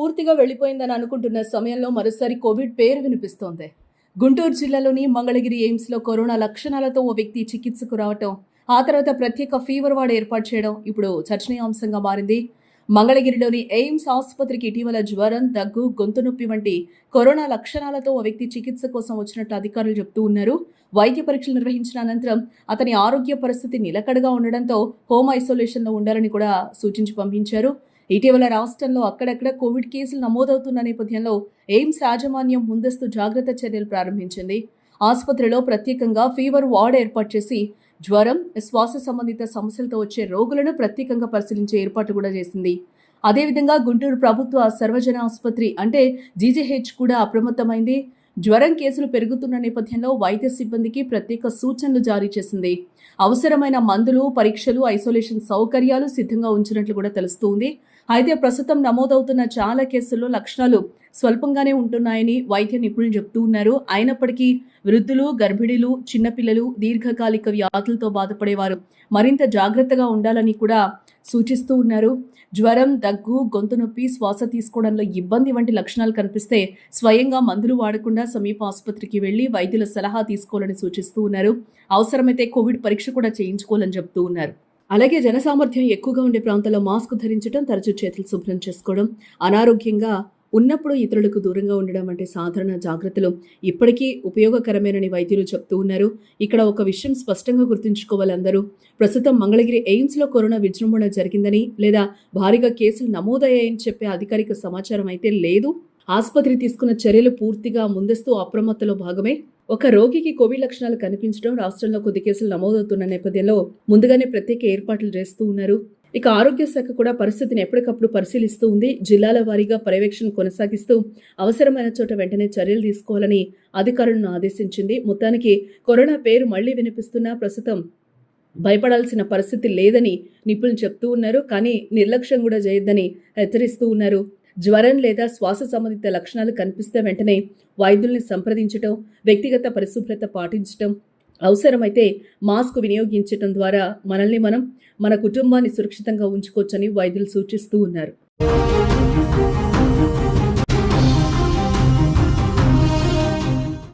పూర్తిగా వెళ్లిపోయిందని అనుకుంటున్న సమయంలో మరోసారి కోవిడ్ పేరు వినిపిస్తోంది. గుంటూరు జిల్లాలోని మంగళగిరి ఎయిమ్స్లో కరోనా లక్షణాలతో ఓ వ్యక్తి చికిత్సకు రావటం, ఆ తర్వాత ప్రత్యేక ఫీవర్ వార్డ్ ఏర్పాటు చేయడం ఇప్పుడు చర్చనీయాంశంగా మారింది. మంగళగిరిలోని ఎయిమ్స్ ఆసుపత్రికి ఇటీవల జ్వరం, దగ్గు, గొంతు నొప్పి వంటి కరోనా లక్షణాలతో ఓ వ్యక్తి చికిత్స కోసం వచ్చినట్లు అధికారులు చెబుతూ ఉన్నారు. వైద్య పరీక్షలు నిర్వహించిన అనంతరం అతని ఆరోగ్య పరిస్థితి నిలకడగా ఉండడంతో హోమ్ ఐసోలేషన్లో ఉండాలని కూడా సూచించి పంపించారు. ఇటీవల రాష్ట్రంలో అక్కడక్కడ కోవిడ్ కేసులు నమోదవుతున్న నేపథ్యంలో ఎయిమ్స్ యాజమాన్యం ముందస్తు జాగ్రత్త చర్యలు ప్రారంభించింది. ఆసుపత్రిలో ప్రత్యేకంగా ఫీవర్ వార్డ్ ఏర్పాటు చేసి జ్వరం, శ్వాస సంబంధిత సమస్యలతో వచ్చే రోగులను ప్రత్యేకంగా పరిశీలించే ఏర్పాటు కూడా చేసింది. అదేవిధంగా గుంటూరు ప్రభుత్వ సర్వజన ఆసుపత్రి అంటే జీజీహెచ్ కూడా అప్రమత్తమైంది. జ్వరం కేసులు పెరుగుతున్న నేపథ్యంలో వైద్య సిబ్బందికి ప్రత్యేక సూచనలు జారీ చేసింది. అవసరమైన మందులు, పరీక్షలు, ఐసోలేషన్ సౌకర్యాలు సిద్ధంగా ఉంచినట్లు కూడా తెలుస్తోంది. అయితే ప్రస్తుతం నమోదవుతున్న చాలా కేసుల్లో లక్షణాలు స్వల్పంగానే ఉంటున్నాయని వైద్య నిపుణులు చెబుతూ ఉన్నారు. అయినప్పటికీ వృద్ధులు, గర్భిణీలు, చిన్నపిల్లలు, దీర్ఘకాలిక వ్యాధులతో బాధపడేవారు మరింత జాగ్రత్తగా ఉండాలని కూడా సూచిస్తూ ఉన్నారు. జ్వరం, దగ్గు, గొంతు నొప్పి, శ్వాస తీసుకోవడంలో ఇబ్బంది వంటి లక్షణాలు కనిపిస్తే స్వయంగా మందులు వాడకుండా సమీప ఆసుపత్రికి వెళ్లి వైద్యుల సలహా తీసుకోవాలని సూచిస్తూ ఉన్నారు. అవసరమైతే కోవిడ్ పరీక్ష కూడా చేయించుకోవాలని చెబుతూ ఉన్నారు. అలాగే జనసామర్థ్యం ఎక్కువగా ఉండే ప్రాంతాల్లో మాస్క్ ధరించడం, తరచూ చేతులు శుభ్రం చేసుకోవడం, అనారోగ్యంగా ఉన్నప్పుడు ఇతరులకు దూరంగా ఉండడం వంటి సాధారణ జాగ్రత్తలు ఇప్పటికీ ఉపయోగకరమేనని వైద్యులు చెప్తూ ఉన్నారు. ఇక్కడ ఒక విషయం స్పష్టంగా గుర్తుంచుకోవాలి అందరూ. ప్రస్తుతం మంగళగిరి ఎయిమ్స్లో కరోనా విజృంభణ జరిగిందని లేదా భారీగా కేసులు నమోదయ్యాయని చెప్పే అధికారిక సమాచారం అయితే లేదు. ఆసుపత్రి తీసుకున్న చర్యలు పూర్తిగా ముందస్తు అప్రమత్తలో భాగమే. ఒక రోగికి కోవిడ్ లక్షణాలు కనిపించడం, రాష్ట్రంలో కొద్ది కేసులు నమోదవుతున్న నేపథ్యంలో ముందుగానే ప్రత్యేక ఏర్పాట్లు చేస్తూ ఉన్నారు. ఇక ఆరోగ్య శాఖ కూడా పరిస్థితిని ఎప్పటికప్పుడు పరిశీలిస్తూ ఉంది. జిల్లాల వారీగా పర్యవేక్షణ కొనసాగిస్తూ అవసరమైన చోట వెంటనే చర్యలు తీసుకోవాలని అధికారులను ఆదేశించింది. మొత్తానికి కరోనా పేరు మళ్లీ వినిపిస్తున్నా ప్రస్తుతం భయపడాల్సిన పరిస్థితి లేదని నిపుణులు చెప్తూ ఉన్నారు. కానీ నిర్లక్ష్యం కూడా చేయొద్దని హెచ్చరిస్తూ ఉన్నారు. జ్వరం లేదా శ్వాస సంబంధిత లక్షణాలు కనిపిస్తే వెంటనే వైద్యుల్ని సంప్రదించడం, వ్యక్తిగత పరిశుభ్రత పాటించడం, అవసరమైతే మాస్క్ వినియోగించడం ద్వారా మనల్ని మనం, మన కుటుంబాన్ని సురక్షితంగా ఉంచుకోవచ్చని వైద్యులు సూచిస్తూ ఉన్నారు.